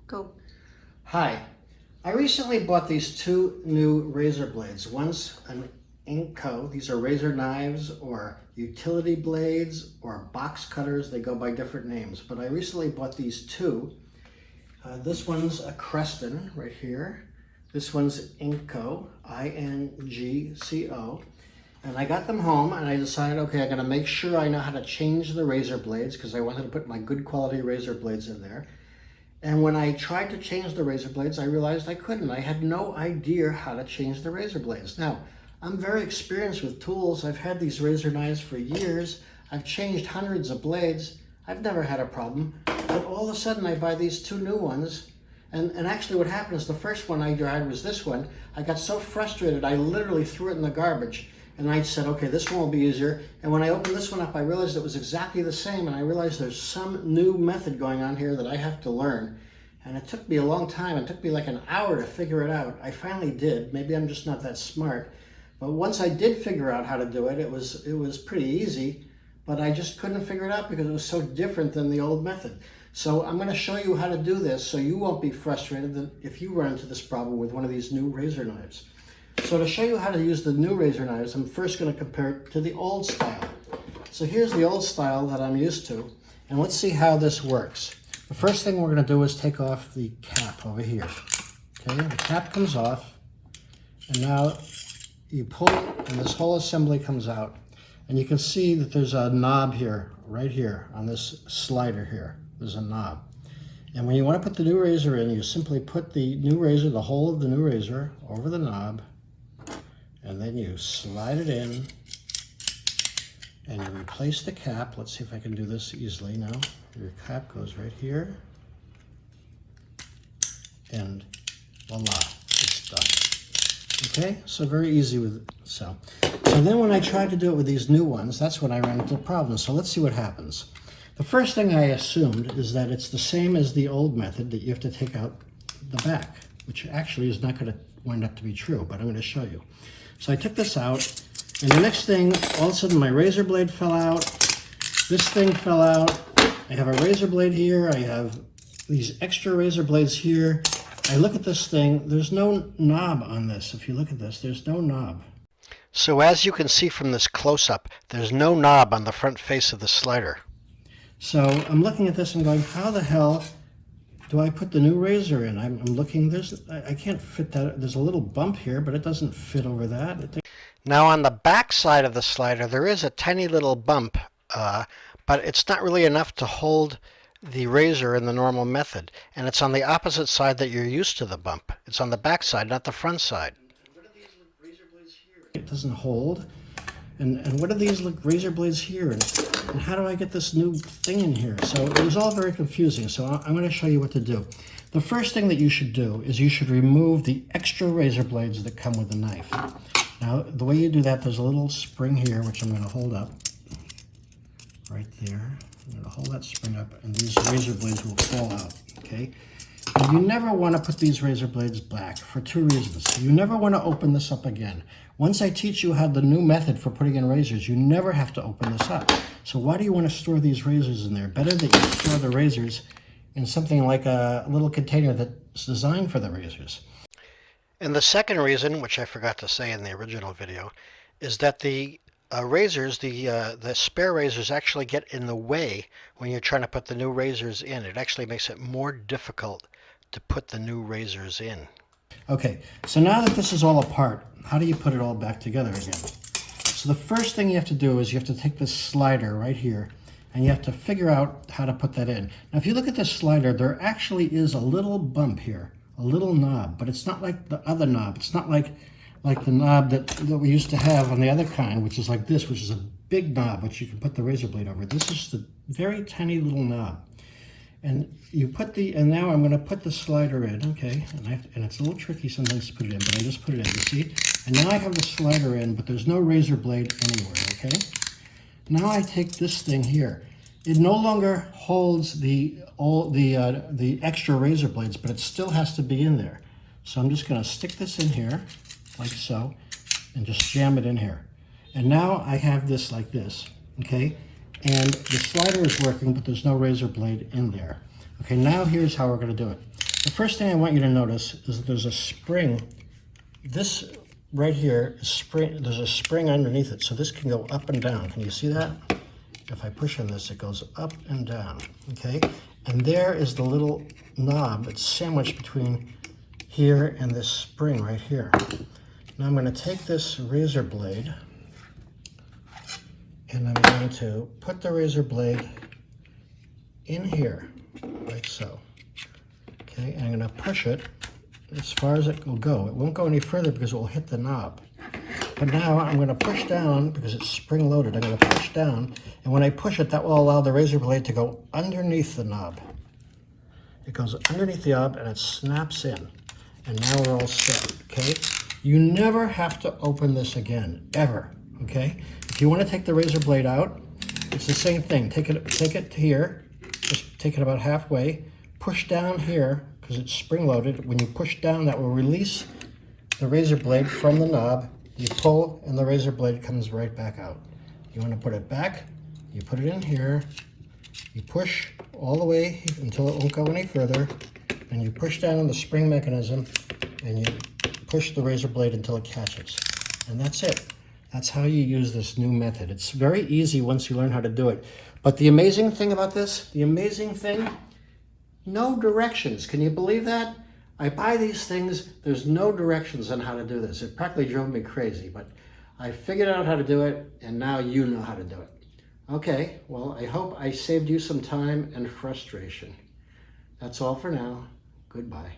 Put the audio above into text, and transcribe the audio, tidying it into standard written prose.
Go. Hi, I recently bought these two new razor blades. One's an Ingco. These are razor knives or utility blades or box cutters. They go by different names, but I recently bought these two. This one's a Creston right here. This one's Ingco, I-N-G-C-O. And I got them home and I decided, okay, I gotta make sure I know how to change the razor blades because I wanted to put my good quality razor blades in there. And when I tried to change the razor blades, I realized I couldn't. I had no idea how to change the razor blades. Now, I'm very experienced with tools. I've had these razor knives for years. I've changed hundreds of blades. I've never had a problem. But all of a sudden, I buy these two new ones. And actually what happened is the first one I tried was this one. I got so frustrated, I literally threw it in the garbage. And I said, okay, this one will be easier. And when I opened this one up, I realized it was exactly the same. And I realized there's some new method going on here that I have to learn. And it took me a long time. It took me like an hour to figure it out. I finally did. Maybe I'm just not that smart. But once I did figure out how to do it, it was pretty easy. But I just couldn't figure it out because it was so different than the old method. So I'm going to show you how to do this so you won't be frustrated if you run into this problem with one of these new razor knives. So to show you how to use the new razor knives, I'm first going to compare it to the old style. So here's the old style that I'm used to, and let's see how this works. The first thing we're going to do is take off the cap over here. Okay, the cap comes off, and now you pull it, and this whole assembly comes out. And you can see that there's a knob here, right here, on this slider here. There's a knob. And when you want to put the new razor in, you simply put the new razor, the whole of the new razor, over the knob, and then you slide it in, and you replace the cap. Let's see if I can do this easily now. Your cap goes right here, and voila, it's done. Okay, so very easy with so then when I tried to do it with these new ones, that's when I ran into problems. So let's see what happens. The first thing I assumed is that it's the same as the old method, that you have to take out the back, which actually is not going to wind up to be true, but I'm going to show you. So I took this out, and the next thing, all of a sudden my razor blade fell out, this thing fell out, I have a razor blade here, I have these extra razor blades here. I look at this thing, there's no knob on this. If you look at this, there's no knob. So as you can see from this close-up, there's no knob on the front face of the slider. So I'm looking at this and going, how the hell do I put the new razor in? I'm looking, I can't fit that. There's a little bump here, but it doesn't fit over that. Now on the back side of the slider, there is a tiny little bump, but it's not really enough to hold the razor in the normal method. And it's on the opposite side that you're used to the bump. It's on the back side, not the front side. What are these razor blades here? It doesn't hold. And what are these razor blades here? And how do I get this new thing in here? So it was all very confusing. So I'm going to show you what to do. The first thing that you should do is you should remove the extra razor blades that come with the knife. Now, the way you do that, there's a little spring here, which I'm going to hold up. Right there. I'm going to hold that spring up, and these razor blades will fall out. Okay? And you never want to put these razor blades back for two reasons. You never want to open this up again. Once I teach you how the new method for putting in razors, you never have to open this up. So why do you want to store these razors in there? Better that you store the razors in something like a little container that's designed for the razors. And the second reason, which I forgot to say in the original video, is that the razors, the spare razors actually get in the way when you're trying to put the new razors in. It actually makes it more difficult to put the new razors in. Okay, so now that this is all apart, how do you put it all back together again? So the first thing you have to do is you have to take this slider right here, and you have to figure out how to put that in. Now if you look at this slider, there actually is a little bump here, a little knob, but it's not like the other knob. It's not like the knob that we used to have on the other kind, which is like this, which is a big knob, which you can put the razor blade over. This is the very tiny little knob. And you put and now I'm going to put the slider in, okay? And it's a little tricky sometimes to put it in, but I just put it in, you see? And now I have the slider in, but there's no razor blade anywhere, okay? Now I take this thing here. It no longer holds the extra razor blades, but it still has to be in there. So I'm just going to stick this in here, like so, and just jam it in here. And now I have this like this, okay? And the slider is working, but there's no razor blade in there. Okay, now here's how we're going to do it. The first thing I want you to notice is that there's a spring. This right here is spring. There's a spring underneath it, so this can go up and down. Can you see that? If I push on this, it goes up and down, okay? And there is the little knob that's sandwiched between here and this spring right here. Now I'm going to take this razor blade and I'm going to put the razor blade in here, like so. Okay, and I'm going to push it as far as it will go. It won't go any further because it will hit the knob. But now I'm going to push down because it's spring loaded. I'm going to push down, and when I push it, that will allow the razor blade to go underneath the knob. It goes underneath the knob and it snaps in. And now we're all set, okay? You never have to open this again, ever, okay? If you want to take the razor blade out, it's the same thing. Take it to here, just take it about halfway, push down here, because it's spring-loaded. When you push down, that will release the razor blade from the knob. You pull, and the razor blade comes right back out. You want to put it back, you put it in here, you push all the way until it won't go any further, and you push down on the spring mechanism, and you push the razor blade until it catches. And that's it. That's how you use this new method. It's very easy once you learn how to do it. But the amazing thing about this, no directions. Can you believe that? I buy these things, there's no directions on how to do this. It practically drove me crazy, but I figured out how to do it, and now you know how to do it. Okay, well, I hope I saved you some time and frustration. That's all for now. Goodbye.